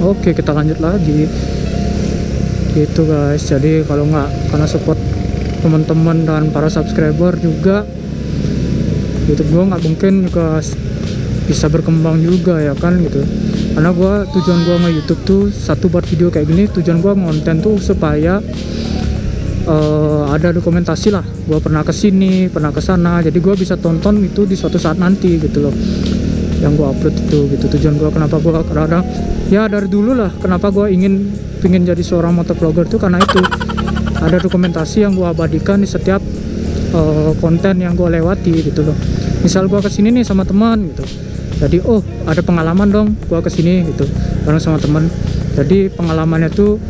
Oke, kita lanjut lagi gitu guys. Jadi kalau nggak karena support teman-teman dan para subscriber juga, YouTube gue nggak mungkin juga bisa berkembang juga ya kan gitu. Karena tujuan gue nge-YouTube tuh satu, buat video kayak gini, tujuan gue ngonten tuh supaya ada dokumentasi lah, gue pernah kesini, pernah kesana, jadi gue bisa tonton itu di suatu saat nanti gitu loh, yang gue upload itu gitu. Tujuan gue kenapa gue kadang ya dari dulu lah, kenapa gue pingin jadi seorang motovlogger tuh karena itu ada dokumentasi yang gue abadikan di setiap konten yang gue lewati gitu loh. Misal gue kesini nih sama teman gitu, jadi oh ada pengalaman dong gue kesini gitu bareng sama teman, jadi pengalamannya tuh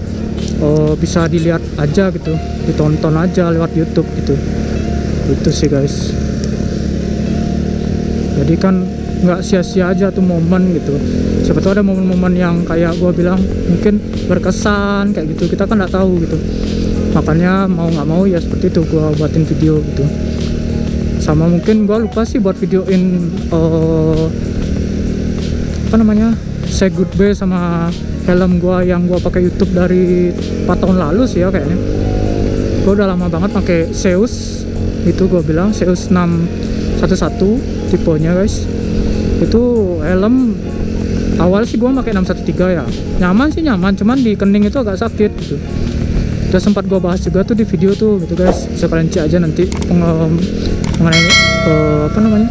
bisa dilihat aja gitu, ditonton aja lewat YouTube gitu. Itu sih guys, jadi kan nggak sia-sia aja tuh momen gitu. Siapa tahu ada momen-momen yang kayak gue bilang mungkin berkesan kayak gitu, kita kan nggak tahu gitu. Makanya mau nggak mau ya seperti itu gue buatin video gitu. Sama mungkin gue lupa sih buat videoin apa namanya, say goodbye sama helm gue yang gue pakai YouTube dari 4 tahun lalu sih ya kayaknya. Gue udah lama banget pakai Zeus, itu gue bilang Zeus 611 tipenya guys. Itu helm awal sih gue pakai 613 ya, nyaman sih nyaman, cuman di kening itu agak sakit gitu. Udah sempat gue bahas juga tuh di video tuh gitu guys, bisa kalian cek aja nanti mengenai apa namanya,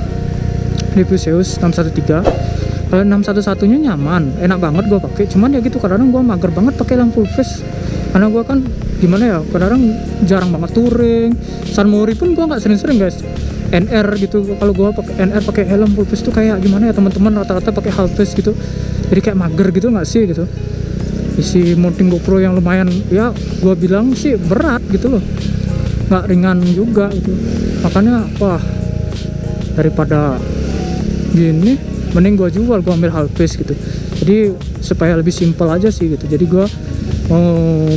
review Zeus 613. Kalau 611 nya nyaman, enak banget gue pakai, cuman ya gitu kadang gue mager banget pakai lampu full face, karena gue kan gimana ya, kadang jarang banget touring. San Mori pun gue nggak sering-sering guys, NR gitu. Kalau gue pakai NR pakai helm full face tuh kayak gimana ya, teman-teman rata-rata pakai half face gitu, jadi kayak mager gitu nggak sih gitu. Isi mounting GoPro yang lumayan ya, gue bilang sih berat gitu loh, nggak ringan juga gitu. Makanya wah, daripada gini mending gue jual, gue ambil half face gitu. Jadi supaya lebih simpel aja sih gitu. Jadi gue mau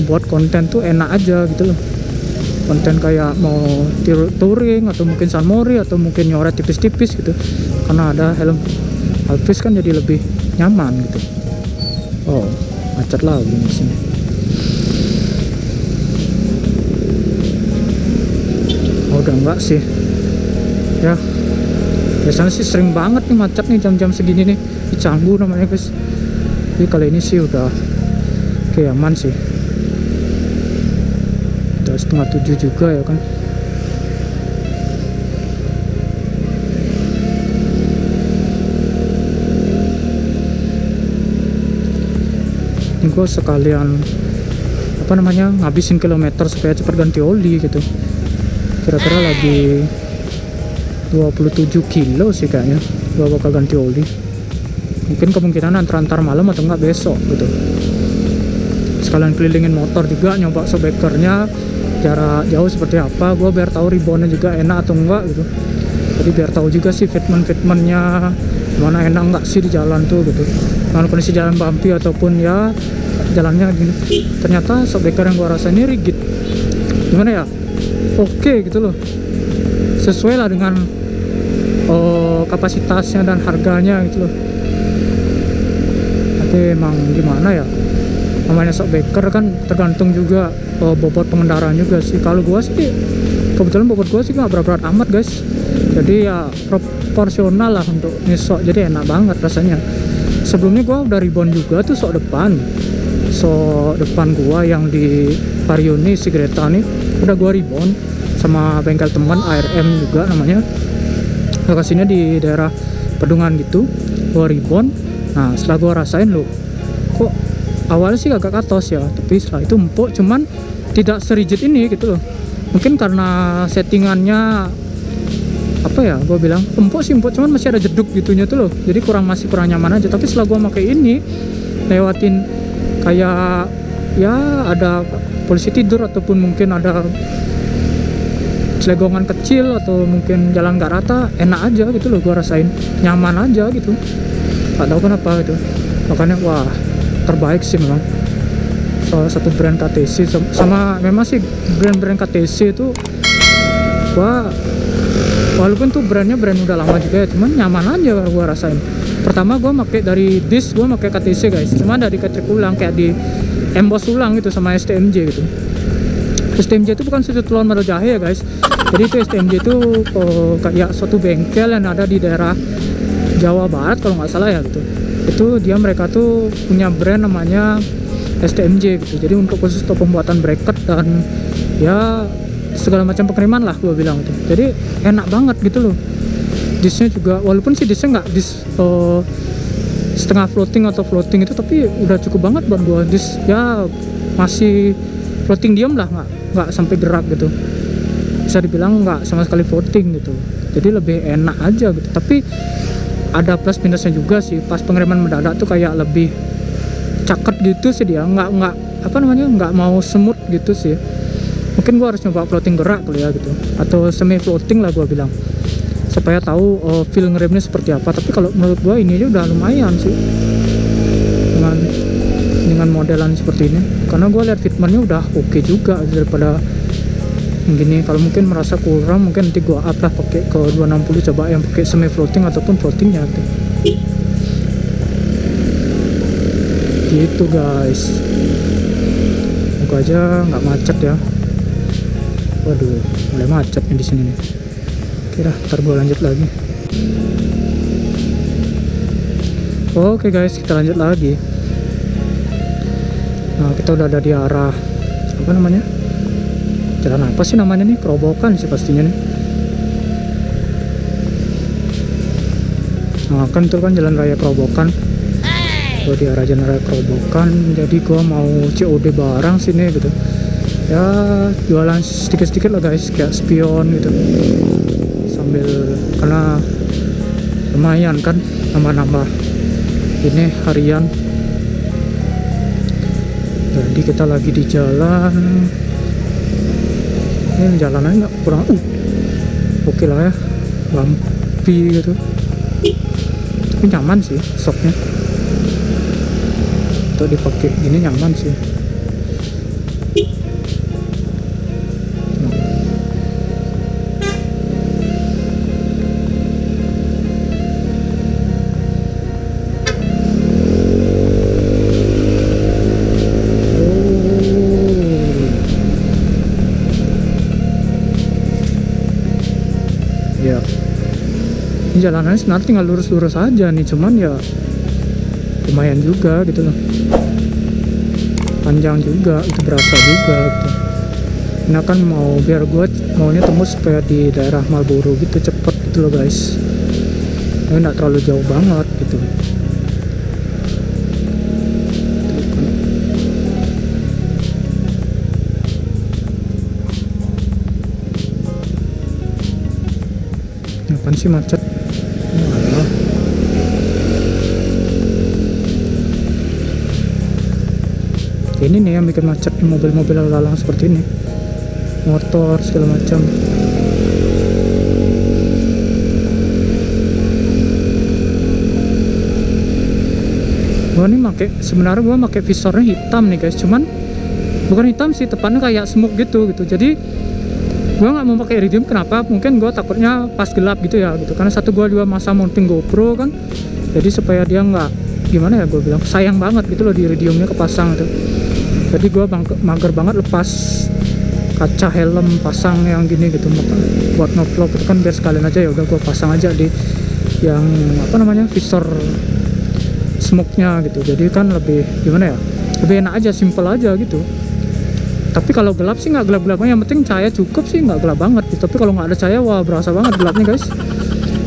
buat konten tuh enak aja gitu loh, konten kayak mau touring atau mungkin San Mori atau mungkin nyoret tipis-tipis gitu, karena ada helm half face kan jadi lebih nyaman gitu. Oh macet lagi di sini. Oh udah enggak sih ya, biasanya sih sering banget nih macet nih jam-jam segini nih di Canggu namanya guys. Jadi kali ini sih udah kayak aman sih, udah 6:30 juga ya kan. Ini gue sekalian apa namanya, ngabisin kilometer supaya cepat ganti oli gitu. Kira-kira lagi 27 kilo sih kayaknya gue bakal ganti oli. Mungkin kemungkinan antar malam atau enggak besok gitu. Sekalian kelilingin motor juga, nyoba shockbreakernya jarak jauh seperti apa, gue biar tahu reboundnya juga enak atau enggak gitu. Jadi biar tahu juga sih fitmentnya mana enak enggak sih di jalan tuh gitu. Kalau kondisi jalan bumpy ataupun ya jalannya gini, ternyata shockbreaker yang gue rasain ini rigid, gimana ya, oke gitu loh, sesuai lah dengan kapasitasnya dan harganya gitu loh. Tapi emang gimana ya, namanya shockbreaker kan tergantung juga bobot pengendaraan juga sih. Kalau gua sih kebetulan bobot gua sih nggak berat-berat amat guys, jadi ya proporsional lah untuk nyesok, jadi enak banget rasanya. Sebelumnya gua udah rebound juga tuh sok depan gua yang di Pariuni si Greta nih, udah gua rebound sama bengkel teman ARM juga namanya, lokasinya di daerah Pedungan gitu. Gua rebound, nah setelah gua rasain loh, kok awalnya sih agak katos ya, tapi setelah itu empuk, cuman tidak serigid ini gitu loh. Mungkin karena settingannya apa ya, gue bilang empuk sih empuk, cuman masih ada jeduk gitunya tuh loh, jadi masih kurang nyaman aja. Tapi setelah gue pakai ini, lewatin kayak ya ada polisi tidur ataupun mungkin ada selegongan kecil atau mungkin jalan gak rata, enak aja gitu loh, gue rasain nyaman aja gitu, gak tahu kenapa gitu. Makanya wah terbaik sih memang salah satu brand KTC. Sama memang sih brand-brand KTC itu gua walaupun tuh brand udah lama juga ya, cuman nyaman aja gua rasain. Pertama gua pakai dari disc, gua pakai KTC guys, cuma dari ketrik ulang kayak di emboss ulang gitu sama STMJ gitu. STMJ itu bukan sudut lawan Modal Jahe ya guys, jadi itu STMJ itu kayak suatu bengkel yang ada di daerah Jawa Barat kalau nggak salah ya gitu. Itu mereka tuh punya brand namanya STMJ gitu, jadi untuk khusus untuk pembuatan bracket dan ya segala macam pengiriman lah gua bilang gitu. Jadi enak banget gitu loh. Disnya juga, walaupun sih disnya nggak setengah floating atau floating itu, tapi udah cukup banget buat gua. Dis ya masih floating diam lah, nggak sampai gerak gitu, bisa dibilang nggak sama sekali floating gitu. Jadi lebih enak aja gitu. Tapi ada plus minusnya juga sih. Pas pengiriman mendadak tuh kayak lebih caket gitu sih dia, nggak mau smooth gitu sih. Mungkin gua harus nyoba floating gerak kali ya gitu, atau semi floating lah gua bilang, supaya tahu feel ngeremnya seperti apa. Tapi kalau menurut gua ini aja udah lumayan sih dengan modelan seperti ini, karena gua lihat fitmentnya udah oke juga daripada yang gini. Kalau mungkin merasa kurang, mungkin nanti gua up lah pakai ke 260, coba yang pakai semi floating ataupun floatingnya gitu guys. Semoga aja nggak macet ya. Waduh, mulai macet nih di sini nih. Kira ntar gue lanjut lagi. Oke guys, kita lanjut lagi. Nah, kita udah ada di arah apa namanya? Jalan apa sih namanya nih? Kerobokan sih pastinya nih. Nah, kan itu kan jalan raya Kerobokan. Gue di arah jalan raya Kerobokan. Jadi gue mau COD barang sini gitu. Ya jualan sedikit-sedikit lah guys, kayak spion gitu. Sambil, karena lumayan kan nambah-nambah ini harian. Jadi kita lagi di jalan ini, jalanannya nggak kurang oke lah ya, lampi gitu, tapi nyaman sih soknya untuk dipakai gini, nyaman sih. Ini jalanannya sebenarnya tinggal lurus-lurus aja nih, cuman ya lumayan juga gitu loh, panjang juga, itu berasa juga gitu. Ini kan biar gue maunya tembus supaya di daerah Marlboro gitu, cepet gitu loh guys. Ini nggak terlalu jauh banget gitu. Apaan sih macet? Ini nih yang bikin macet, mobil-mobil lalu lalang seperti ini, motor segala macam. Gua nih sebenarnya gua pakai visornya hitam nih guys, cuman bukan hitam sih, tepatnya kayak smoke gitu. Jadi gua nggak mau pakai iridium. Kenapa? Mungkin gua takutnya pas gelap gitu ya gitu, karena satu gua juga masa mounting GoPro kan, jadi supaya dia nggak, gimana ya, gua bilang sayang banget gitu loh di iridiumnya kepasang gitu. Jadi gua mager banget lepas kaca helm, pasang yang gini gitu, buat ngevlog itu kan biar sekalian aja, ya udah gua pasang aja di yang apa namanya, visor smoke-nya gitu. Jadi kan lebih gimana ya, lebih enak aja, simple aja gitu. Tapi kalau gelap sih nggak gelap-gelap, yang penting cahaya cukup sih, nggak gelap banget gitu. Tapi kalau nggak ada cahaya, wah berasa banget gelapnya guys.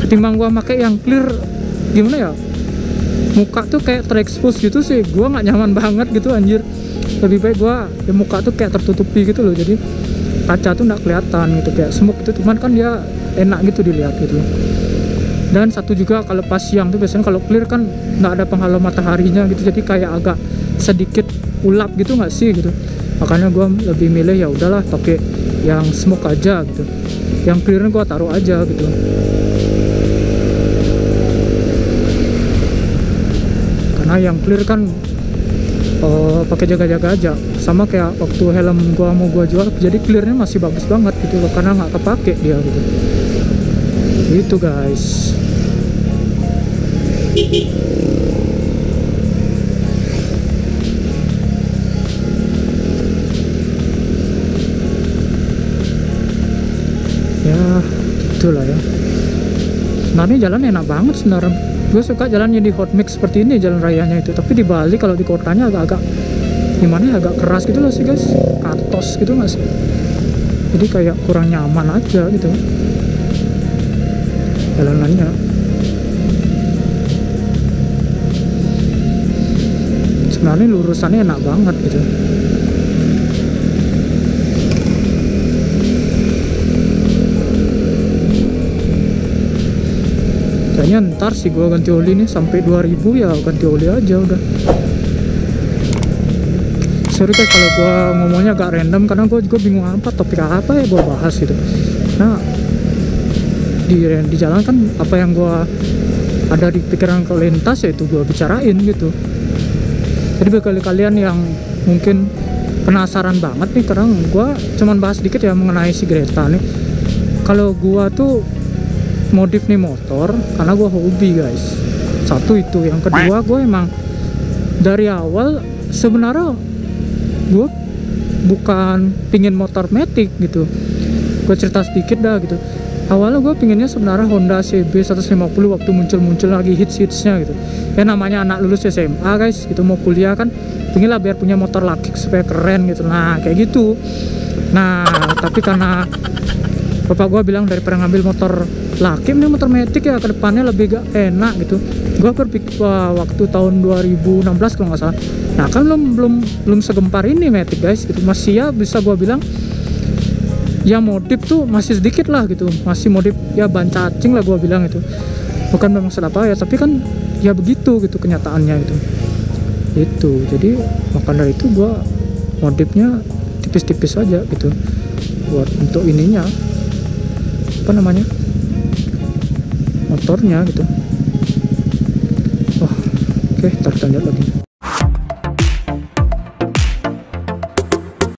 Ketimbang gua pakai yang clear, gimana ya, muka tuh kayak terekspos gitu sih, gua nggak nyaman banget gitu anjir. Lebih baik gua ya muka tuh kayak tertutupi gitu loh, jadi kaca tuh nggak kelihatan gitu, kayak smoke gitu. Cuman kan dia enak gitu dilihat gitu. Dan satu juga kalau pas siang tuh biasanya kalau clear kan nggak ada penghalau mataharinya gitu, jadi kayak agak sedikit ulap gitu nggak sih gitu. Makanya gue lebih milih ya udahlah pakai yang smoke aja gitu, yang clearnya gue taruh aja gitu. Karena yang clear kan pakai jaga-jaga aja, sama kayak waktu helm gua mau gua jual, jadi clearnya masih bagus banget gitu loh, karena nggak kepake dia gitu. Itu guys. Ya itulah ya, sebenarnya jalan enak banget sebenarnya. Gue suka jalannya di hot mix seperti ini jalan rayanya itu, tapi di Bali kalau di kotanya agak-agak gimana ya, agak keras gitu loh sih guys, katos gitu nggak sih, jadi kayak kurang nyaman aja gitu jalanannya. Sebenarnya lurusannya enak banget gitu. Kayaknya ntar sih gua ganti oli nih sampai 2000 ya, ganti oli aja udah. Sorry guys kalau gua ngomongnya agak random karena gua juga bingung apa topik apa ya gua bahas gitu. Nah di jalan kan apa yang gua ada di pikiran kelintas ya itu gua bicarain gitu. Jadi bagi kalian yang mungkin penasaran banget nih, karena gua cuman bahas dikit ya mengenai si Greta nih. Kalau gua tuh modif nih motor karena gue hobi guys, satu itu. Yang kedua gue emang dari awal sebenarnya gue bukan pingin motor matic gitu. Gue cerita sedikit dah gitu. Awalnya gue pinginnya sebenarnya Honda CB 150 waktu muncul lagi hits-hitsnya gitu ya, namanya anak lulus SMA guys gitu, mau kuliah kan pingin lah biar punya motor laki supaya keren gitu. Nah kayak gitu. Nah tapi karena bapak gue bilang daripada ngambil motor laki ini motor matic ya kedepannya lebih gak enak gitu. Gue berpikir waktu tahun 2016 kalau nggak salah. Nah kan belum segempar ini matic guys gitu, masih ya bisa gue bilang ya modif tuh masih sedikit lah gitu, masih modif ya ban cacing lah gue bilang itu. Bukan memang apa ya, tapi kan ya begitu gitu kenyataannya gitu. Itu jadi maka dari itu gue modifnya tipis-tipis aja gitu buat untuk ininya apa namanya motornya gitu. Oh oke, ntar kita lihat lagi.